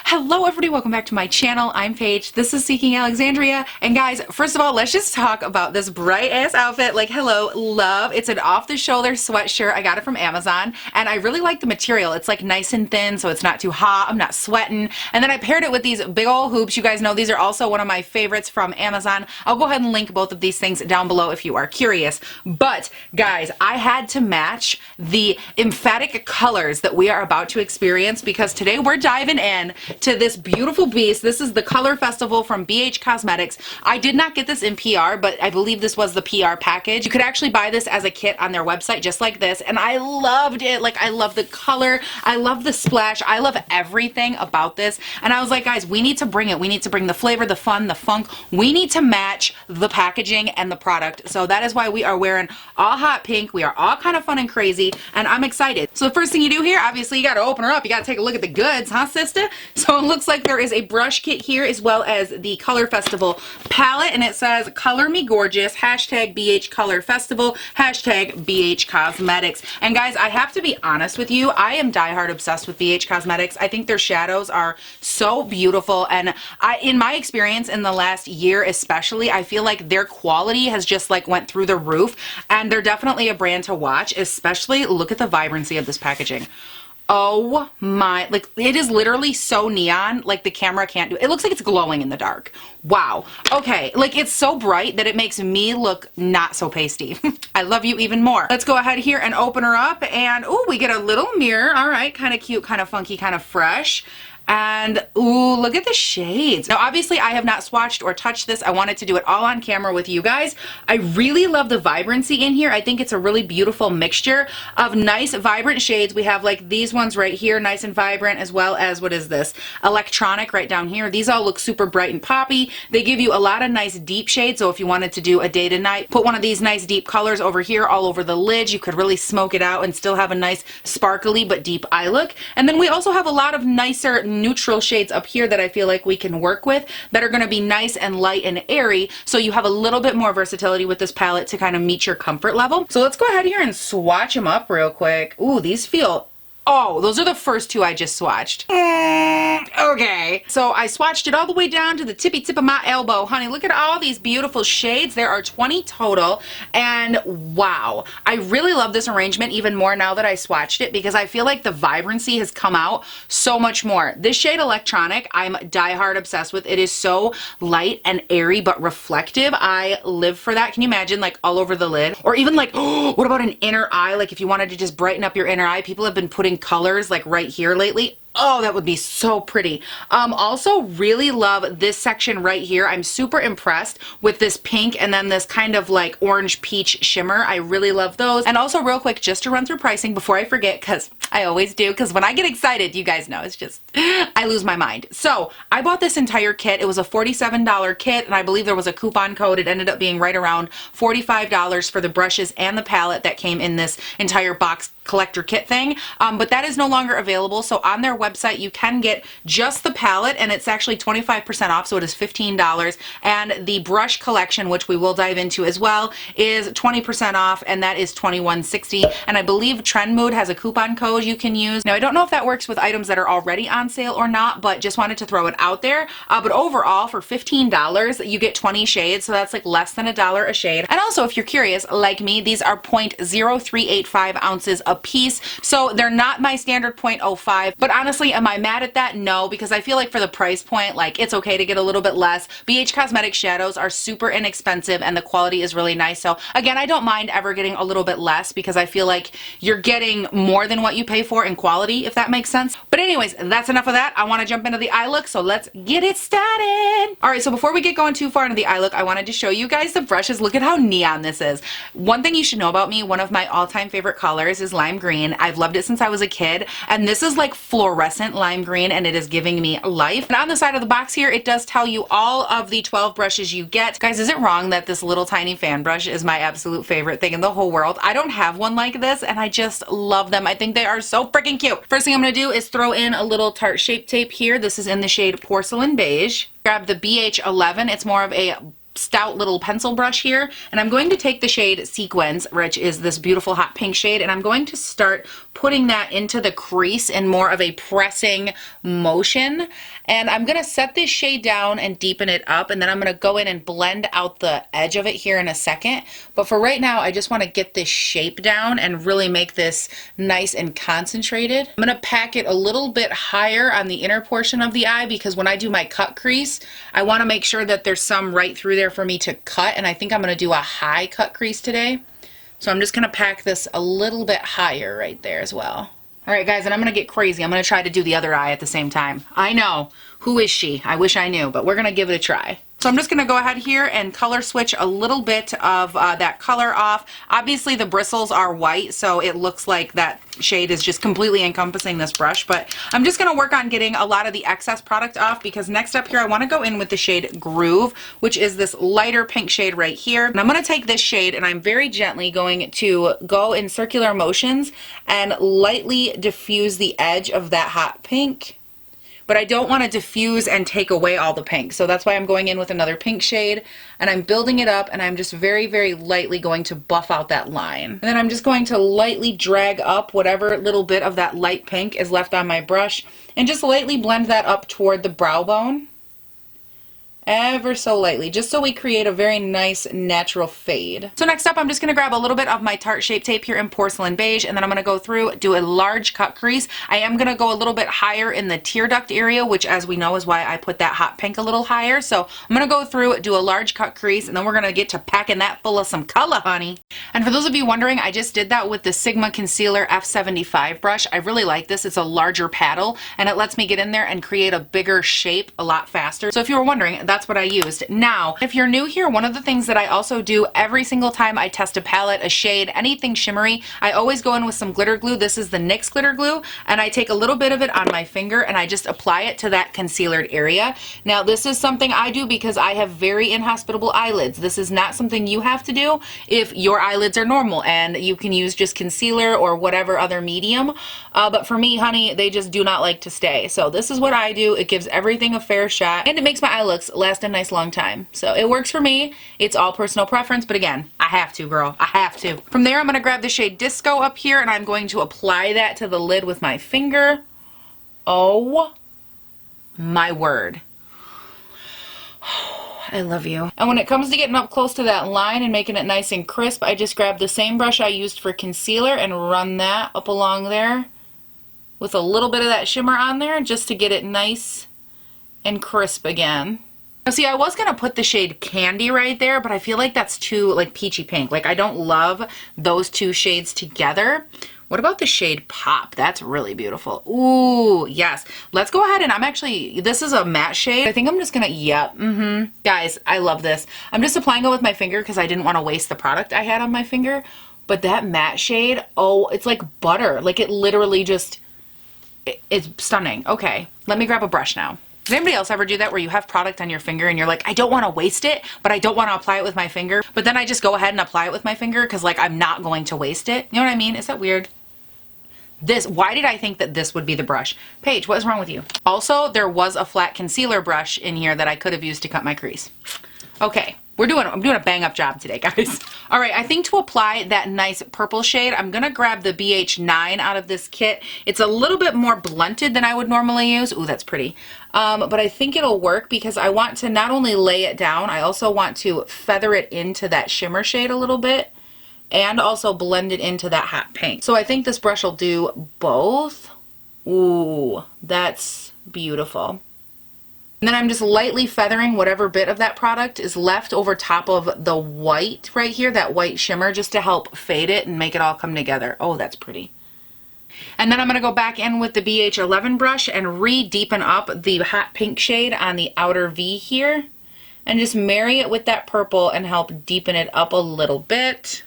Hello everybody, welcome back to my channel. I'm Paige, this is Seeking Alexandria, and guys, first of all, let's just talk about this bright ass outfit. Like, hello, love. It's an off the shoulder sweatshirt. I got it from Amazon, and I really like the material. It's like nice and thin, so it's not too hot, I'm not sweating. And then I paired it with these big old hoops. You guys know these are also one of my favorites from Amazon. I'll go ahead and link both of these things down below if you are curious. But guys, I had to match the emphatic colors that we are about to experience because today we're diving in to this beautiful beast. This is the Color Festival from Beige Cosmetics. I did not get this in PR, but I believe this was the PR package. You could actually buy this as a kit on their website just like this, and I loved it. Like, I love the color, I love the splash, I love everything about this. And I was like, guys, we need to bring it. We need to bring the flavor, the fun, the funk. We need to match the packaging and the product. So that is why we are wearing all hot pink. We are all kind of fun and crazy, and I'm excited. So the first thing you do here, obviously, you got to open her up. You got to take a look at the goods, huh, sister? So it looks like there is a brush kit here as well as the Color Festival palette, and it says color me gorgeous, hashtag BH Color Festival, hashtag BH Cosmetics. And guys, I have to be honest with you, I am diehard obsessed with BH Cosmetics. I think their shadows are so beautiful, and in my experience in the last year especially, I feel like their quality has just like went through the roof, and they're definitely a brand to watch. Especially look at the vibrancy of this packaging. Oh my, like, it is literally so neon, like the camera can't do it. It looks like it's glowing in the dark. Wow. Okay, like, it's so bright that it makes me look not so pasty. I love you even more. Let's go ahead here and open her up, and ooh, we get a little mirror. All right, kind of cute, kind of funky, kind of fresh. And ooh, look at the shades. Now, obviously, I have not swatched or touched this. I wanted to do it all on camera with you guys. I really love the vibrancy in here. I think it's a really beautiful mixture of nice, vibrant shades. We have like these ones right here, nice and vibrant, as well as, what is this? Electronic right down here. These all look super bright and poppy. They give you a lot of nice deep shades. So if you wanted to do a day to night, put one of these nice deep colors over here all over the lid. You could really smoke it out and still have a nice sparkly but deep eye look. And then we also have a lot of nicer neutral shades up here that I feel like we can work with that are going to be nice and light and airy, so you have a little bit more versatility with this palette to kind of meet your comfort level. So let's go ahead here and swatch them up real quick. Ooh, these feel... Oh, those are the first two I just swatched. Okay. So I swatched it all the way down to the tippy tip of my elbow. Honey, look at all these beautiful shades. There are 20 total, and wow. I really love this arrangement even more now that I swatched it because I feel like the vibrancy has come out so much more. This shade Electronic, I'm diehard obsessed with. It is so light and airy but reflective. I live for that. Can you imagine, like, all over the lid? Or even like, oh, what about an inner eye? Like, if you wanted to just brighten up your inner eye, people have been putting colors like right here lately. Oh, that would be so pretty. Also really love this section right here. I'm super impressed with this pink and then this kind of like orange peach shimmer. I really love those. And also real quick, just to run through pricing before I forget, because I always do, because when I get excited, you guys know, it's just, I lose my mind. So I bought this entire kit. It was a $47 kit, and I believe there was a coupon code. It ended up being right around $45 for the brushes and the palette that came in this entire box collector kit thing, but that is no longer available. So on their website you can get just the palette, and it's actually 25% off, so it is $15, and the brush collection, which we will dive into as well, is 20% off, and that is $21.60. And I believe Trend Mood has a coupon code you can use. Now, I don't know if that works with items that are already on sale or not, but just wanted to throw it out there. But overall, for $15 you get 20 shades, so that's like less than $1 a shade. And also, if you're curious like me, these are 0.0385 ounces a piece, so they're not my standard 0.05, but honestly, am I mad at that? No, because I feel like for the price point, like, it's okay to get a little bit less. BH Cosmetics shadows are super inexpensive and the quality is really nice, so again, I don't mind ever getting a little bit less because I feel like you're getting more than what you pay for in quality, if that makes sense. But anyways, that's enough of that. I want to jump into the eye look, so let's get it started. Alright, so before we get going too far into the eye look, I wanted to show you guys the brushes. Look at how neon this is. One thing you should know about me, one of my all-time favorite colors is lime green. I've loved it since I was a kid, and this is like fluorescent lime green, and it is giving me life. And on the side of the box here, it does tell you all of the 12 brushes you get. Guys, is it wrong that this little tiny fan brush is my absolute favorite thing in the whole world? I don't have one like this, and I just love them. I think they are so freaking cute. First thing I'm going to do is throw in a little Tarte Shape Tape here. This is in the shade Porcelain Beige. Grab the BH11. It's more of a stout little pencil brush here, and I'm going to take the shade Sequins, which is this beautiful hot pink shade, and I'm going to start putting that into the crease in more of a pressing motion. And I'm going to set this shade down and deepen it up, and then I'm going to go in and blend out the edge of it here in a second. But for right now, I just want to get this shape down and really make this nice and concentrated. I'm going to pack it a little bit higher on the inner portion of the eye because when I do my cut crease, I want to make sure that there's some right through there for me to cut, and I think I'm going to do a high cut crease today. So I'm just going to pack this a little bit higher right there as well. All right, guys, and I'm going to get crazy. I'm going to try to do the other eye at the same time. I know. Who is she? I wish I knew, but we're going to give it a try. So I'm just going to go ahead here and color switch a little bit of that color off. Obviously, the bristles are white, so it looks like that shade is just completely encompassing this brush, but I'm just going to work on getting a lot of the excess product off because next up here, I want to go in with the shade Groove, which is this lighter pink shade right here. And I'm going to take this shade and I'm very gently going to go in circular motions and lightly diffuse the edge of that hot pink. But I don't want to diffuse and take away all the pink. So that's why I'm going in with another pink shade and I'm building it up and I'm just very, very lightly going to buff out that line. And then I'm just going to lightly drag up whatever little bit of that light pink is left on my brush and just lightly blend that up toward the brow bone. Ever so lightly, just so we create a very nice natural fade. So next up, I'm just going to grab a little bit of my Tarte Shape Tape here in Porcelain Beige, and then I'm going to go through, do a large cut crease. I am going to go a little bit higher in the tear duct area, which as we know is why I put that hot pink a little higher. So I'm going to go through, do a large cut crease, and then we're going to get to packing that full of some color, honey. And for those of you wondering, I just did that with the Sigma Concealer F75 brush. I really like this. It's a larger paddle, and it lets me get in there and create a bigger shape a lot faster. So if you were wondering, that's what I used. Now, if you're new here, one of the things that I also do every single time I test a palette, a shade, anything shimmery, I always go in with some glitter glue. This is the NYX Glitter Glue, and I take a little bit of it on my finger and I just apply it to that concealered area. Now, this is something I do because I have very inhospitable eyelids. This is not something you have to do if your eyelids are normal and you can use just concealer or whatever other medium. But for me, honey, they just do not like to stay. So this is what I do. It gives everything a fair shot and it makes my eye looks last a nice long time. So it works for me. It's all personal preference, but again, I have to, girl. I have to. From there, I'm going to grab the shade Disco up here and I'm going to apply that to the lid with my finger. Oh my word. I love you. And when it comes to getting up close to that line and making it nice and crisp, I just grab the same brush I used for concealer and run that up along there with a little bit of that shimmer on there just to get it nice and crisp again. Now see, I was going to put the shade Candy right there, but I feel like that's too like peachy pink. Like I don't love those two shades together. What about the shade Pop? That's really beautiful. Ooh, yes. Let's go ahead and this is a matte shade. I think I'm just gonna, yep, Guys, I love this. I'm just applying it with my finger because I didn't want to waste the product I had on my finger. But that matte shade, oh, it's like butter. Like it literally just, it's stunning. Okay, let me grab a brush now. Does anybody else ever do that where you have product on your finger and you're like, I don't want to waste it, but I don't want to apply it with my finger, but then I just go ahead and apply it with my finger because like I'm not going to waste it. You know what I mean? Is that weird? Why did I think that this would be the brush? Paige, what is wrong with you? Also, there was a flat concealer brush in here that I could have used to cut my crease. Okay. I'm doing a bang up job today, guys. All right, I think to apply that nice purple shade, I'm gonna grab the BH9 out of this kit. It's a little bit more blunted than I would normally use. Ooh, that's pretty. But I think it'll work because I want to not only lay it down, I also want to feather it into that shimmer shade a little bit and also blend it into that hot pink. So I think this brush will do both. Ooh, that's beautiful. And then I'm just lightly feathering whatever bit of that product is left over top of the white right here, that white shimmer, just to help fade it and make it all come together. Oh, that's pretty. And then I'm going to go back in with the BH11 brush and re-deepen up the hot pink shade on the outer V here. And just marry it with that purple and help deepen it up a little bit.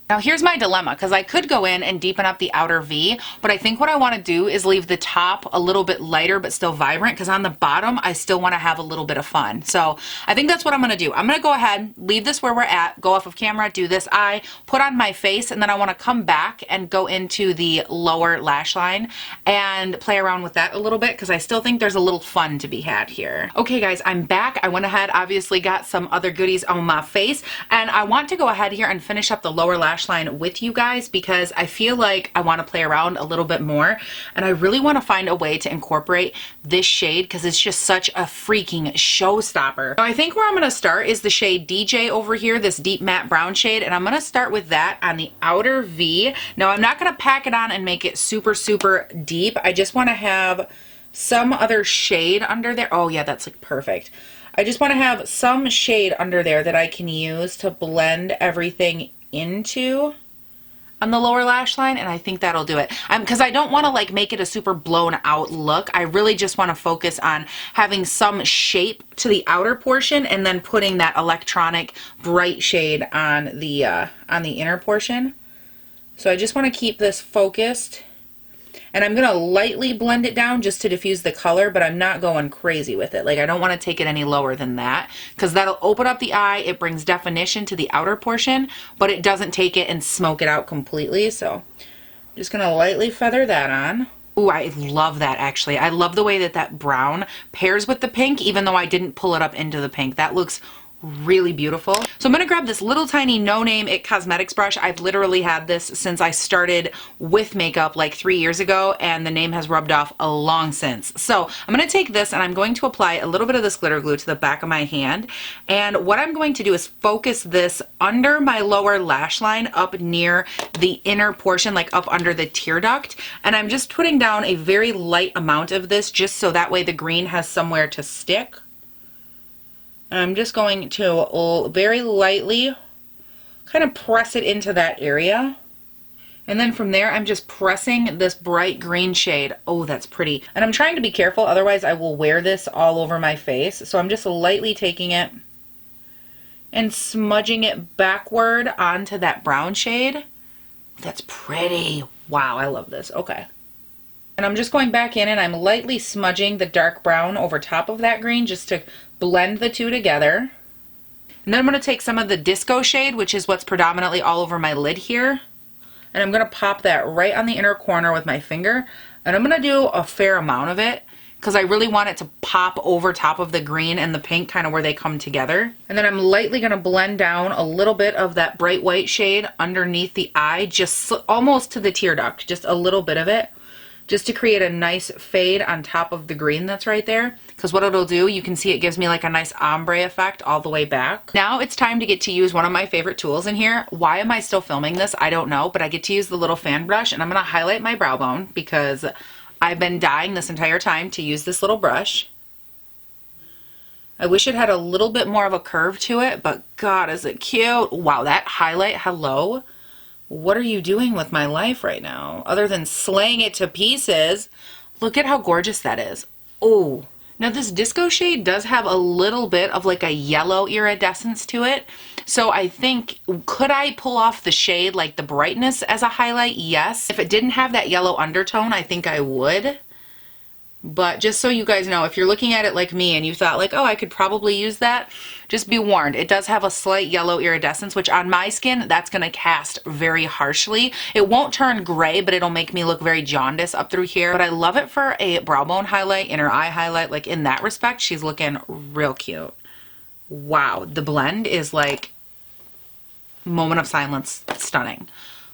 Now here's my dilemma, because I could go in and deepen up the outer V, but I think what I want to do is leave the top a little bit lighter but still vibrant, because on the bottom I still want to have a little bit of fun. So I think that's what I'm going to do. I'm going to go ahead, leave this where we're at, go off of camera, do this eye, put on my face, and then I want to come back and go into the lower lash line and play around with that a little bit, because I still think there's a little fun to be had here. Okay guys, I'm back. I went ahead, obviously got some other goodies on my face, and I want to go ahead here and finish up the lower lash lash line with you guys because I feel like I want to play around a little bit more, and I really want to find a way to incorporate this shade because it's just such a freaking showstopper. Now I think where I'm going to start is the shade DJ over here, this deep matte brown shade, and I'm going to start with that on the outer V. Now I'm not going to pack it on and make it super, super deep. I just want to have some other shade under there. Oh yeah, that's like perfect. I just want to have some shade under there that I can use to blend everything into on the lower lash line, and I think that'll do it. Because I don't want to like make it a super blown out look. I really just want to focus on having some shape to the outer portion and then putting that electronic bright shade on the inner portion. So I just want to keep this focused. And I'm going to lightly blend it down just to diffuse the color, but I'm not going crazy with it. Like, I don't want to take it any lower than that because that'll open up the eye. It brings definition to the outer portion, but it doesn't take it and smoke it out completely. So I'm just going to lightly feather that on. Ooh, I love that actually. I love the way that that brown pairs with the pink, even though I didn't pull it up into the pink. That looks really beautiful. So I'm going to grab this little tiny no name It Cosmetics brush. I've literally had this since I started with makeup like 3 years ago, and the name has rubbed off a long since. So I'm going to take this and I'm going to apply a little bit of this glitter glue to the back of my hand, and what I'm going to do is focus this under my lower lash line up near the inner portion, like up under the tear duct, and I'm just putting down a very light amount of this just so that way the green has somewhere to stick. And I'm just going to very lightly kind of press it into that area. And then from there, I'm just pressing this bright green shade. Oh, that's pretty. And I'm trying to be careful, otherwise I will wear this all over my face. So I'm just lightly taking it and smudging it backward onto that brown shade. That's pretty. Wow, I love this. Okay. And I'm just going back in and I'm lightly smudging the dark brown over top of that green just to blend the two together. And then I'm going to take some of the Disco shade, which is what's predominantly all over my lid here, and I'm going to pop that right on the inner corner with my finger, and I'm going to do a fair amount of it because I really want it to pop over top of the green and the pink, kind of where they come together. And then I'm lightly going to blend down a little bit of that bright white shade underneath the eye, just almost to the tear duct, just a little bit of it, just to create a nice fade on top of the green that's right there. Because what it'll do, you can see it gives me like a nice ombre effect all the way back. Now it's time to get to use one of my favorite tools in here. Why am I still filming this? I don't know, but I get to use the little fan brush, and I'm going to highlight my brow bone because I've been dying this entire time to use this little brush. I wish it had a little bit more of a curve to it, but God, is it cute. Wow, that highlight, hello. What are you doing with my life right now? Other than slaying it to pieces. Look at how gorgeous that is. Oh, now this Disco shade does have a little bit of like a yellow iridescence to it. So I think, could I pull off the shade, like the brightness as a highlight? Yes. If it didn't have that yellow undertone, I think I would. But just so you guys know, if you're looking at it like me and you thought like, oh, I could probably use that, just be warned. It does have a slight yellow iridescence, which on my skin, that's going to cast very harshly. It won't turn gray, but it'll make me look very jaundiced up through here. But I love it for a brow bone highlight, inner eye highlight. Like in that respect, she's looking real cute. Wow, the blend is like moment of silence. Stunning.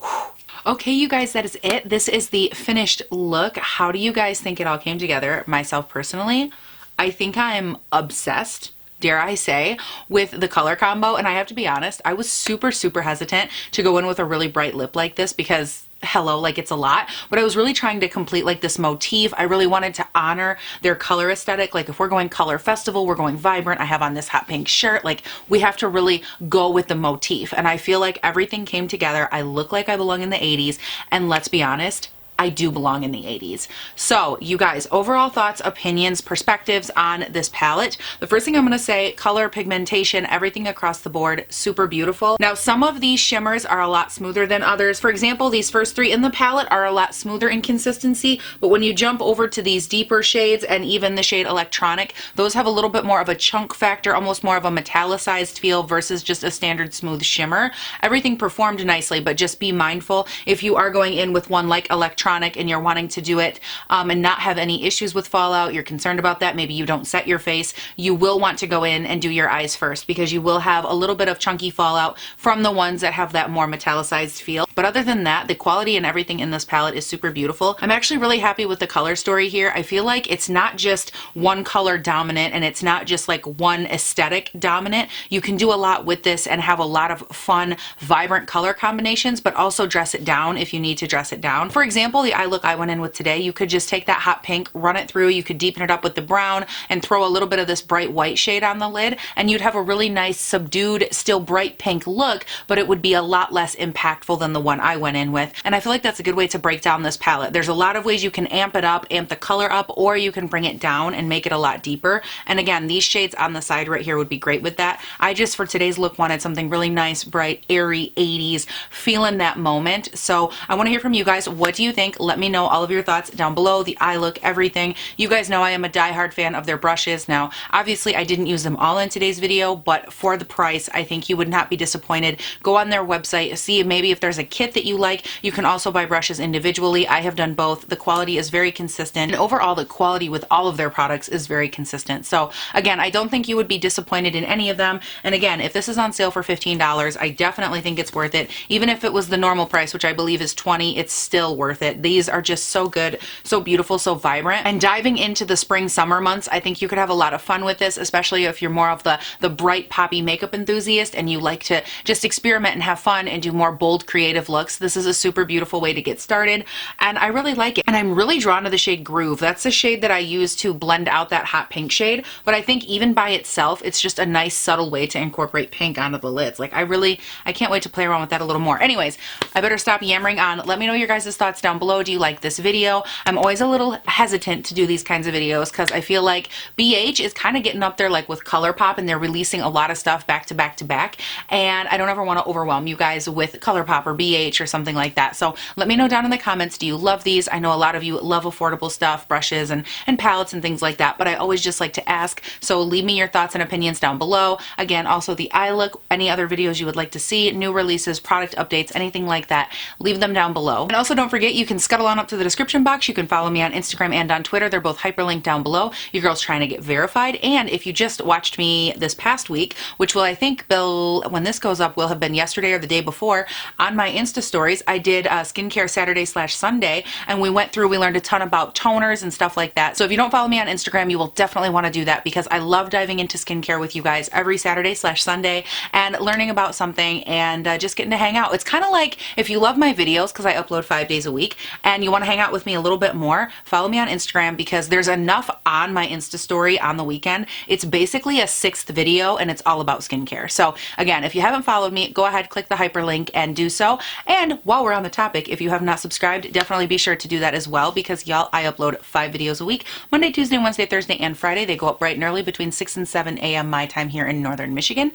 Whew. Okay, you guys, that is it. This is the finished look. How do you guys think it all came together? Myself personally, I think I'm obsessed, dare I say, with the color combo. And I have to be honest, I was super, super hesitant to go in with a really bright lip like this because, hello, like it's a lot, but I was really trying to complete like this motif. I really wanted to honor their color aesthetic. Like if we're going color festival, we're going vibrant, I have on this hot pink shirt, like we have to really go with the motif. And I feel like everything came together. I look like I belong in the 80s, and let's be honest, I do belong in the 80s. So you guys, overall thoughts, opinions, perspectives on this palette. The first thing I'm going to say, color, pigmentation, everything across the board, super beautiful. Now some of these shimmers are a lot smoother than others. For example, these first three in the palette are a lot smoother in consistency, but when you jump over to these deeper shades and even the shade Electronic, those have a little bit more of a chunk factor, almost more of a metallicized feel versus just a standard smooth shimmer. Everything performed nicely, but just be mindful if you are going in with one like Electronic electronic and you're wanting to do it and not have any issues with fallout, you're concerned about that, maybe you don't set your face, you will want to go in and do your eyes first because you will have a little bit of chunky fallout from the ones that have that more metallicized feel. But other than that, the quality and everything in this palette is super beautiful. I'm actually really happy with the color story here. I feel like it's not just one color dominant and it's not just like one aesthetic dominant. You can do a lot with this and have a lot of fun, vibrant color combinations, but also dress it down if you need to dress it down. For example, the eye look I went in with today, you could just take that hot pink, run it through, you could deepen it up with the brown and throw a little bit of this bright white shade on the lid, and you'd have a really nice subdued, still bright pink look, but it would be a lot less impactful than the one I went in with. And I feel like that's a good way to break down this palette. There's a lot of ways you can amp it up, amp the color up, or you can bring it down and make it a lot deeper. And again, these shades on the side right here would be great with that. I just, for today's look, wanted something really nice, bright, airy, 80s, feeling that moment. So I want to hear from you guys. What do you think? Let me know all of your thoughts down below, the eye look, everything. You guys know I am a diehard fan of their brushes. Now, obviously I didn't use them all in today's video, but for the price, I think you would not be disappointed. Go on their website, see maybe if there's a kit that you like. You can also buy brushes individually. I have done both. The quality is very consistent, and overall the quality with all of their products is very consistent. So again, I don't think you would be disappointed in any of them. And again, if this is on sale for $15, I definitely think it's worth it. Even if it was the normal price, which I believe is $20, it's still worth it. These are just so good, so beautiful, so vibrant. And diving into the spring summer months, I think you could have a lot of fun with this, especially if you're more of the bright poppy makeup enthusiast and you like to just experiment and have fun and do more bold creative looks. This is a super beautiful way to get started, and I really like it. And I'm really drawn to the shade Groove. That's the shade that I use to blend out that hot pink shade, but I think even by itself, it's just a nice subtle way to incorporate pink onto the lids. Like I can't wait to play around with that a little more. Anyways, I better stop yammering on. Let me know your guys' thoughts down below. Do you like this video? I'm always a little hesitant to do these kinds of videos because I feel like Beige is kind of getting up there like with Colourpop, and they're releasing a lot of stuff back to back to back, and I don't ever want to overwhelm you guys with Colourpop or BH or something like that. So let me know down in the comments, do you love these? I know a lot of you love affordable stuff, brushes and palettes and things like that, but I always just like to ask, so leave me your thoughts and opinions down below. Again, also the eye look, any other videos you would like to see, new releases, product updates, anything like that, leave them down below. And also don't forget, you can scuttle on up to the description box. You can follow me on Instagram and on Twitter. They're both hyperlinked down below. Your girl's trying to get verified. And if you just watched me this past week, which will, I think, when this goes up, will have been yesterday or the day before, on my Insta stories, I did skincare Saturday/Sunday, and we learned a ton about toners and stuff like that. So if you don't follow me on Instagram, you will definitely want to do that because I love diving into skincare with you guys every Saturday/Sunday and learning about something and just getting to hang out. It's kind of like if you love my videos, because I upload 5 days a week, and you want to hang out with me a little bit more, follow me on Instagram because there's enough on my Insta story on the weekend. It's basically a 6th video and it's all about skincare. So again, if you haven't followed me, go ahead, click the hyperlink and do so. And while we're on the topic, if you have not subscribed, definitely be sure to do that as well because y'all, I upload 5 videos a week, Monday, Tuesday, Wednesday, Thursday, and Friday. They go up bright and early between 6 and 7 a.m. my time here in Northern Michigan.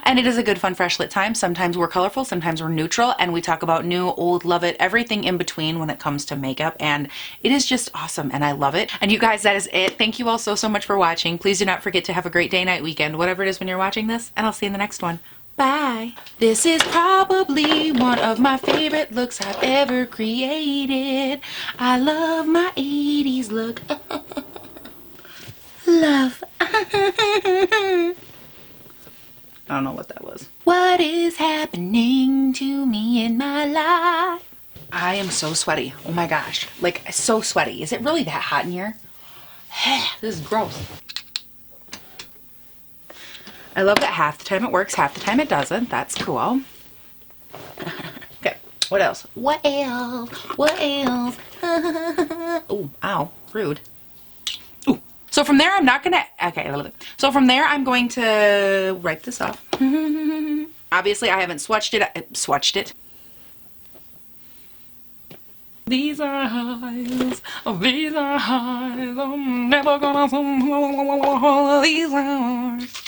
And it is a good, fun, fresh lit time. Sometimes we're colorful, sometimes we're neutral, and we talk about new, old, love it, everything in between when it comes to makeup, and it is just awesome, and I love it. And you guys, that is it. Thank you all so much for watching. Please do not forget to have a great day, night, weekend, whatever it is when you're watching this, and I'll see you in the next one. Bye. This is probably one of my favorite looks I've ever created. I love my 80s look. Love. I don't know what that was. What is happening to me in my life? I am so sweaty. Oh my gosh. Like, so sweaty. Is it really that hot in here? This is gross. I love that half the time it works, half the time it doesn't. That's cool. Okay, what else? What else? What else? Oh, ow, rude. Ooh. So from there, I'm not gonna, okay, so from there, I'm going to wipe this off. Obviously, I haven't swatched it. These are highs, these are highs, I'm never gonna, these are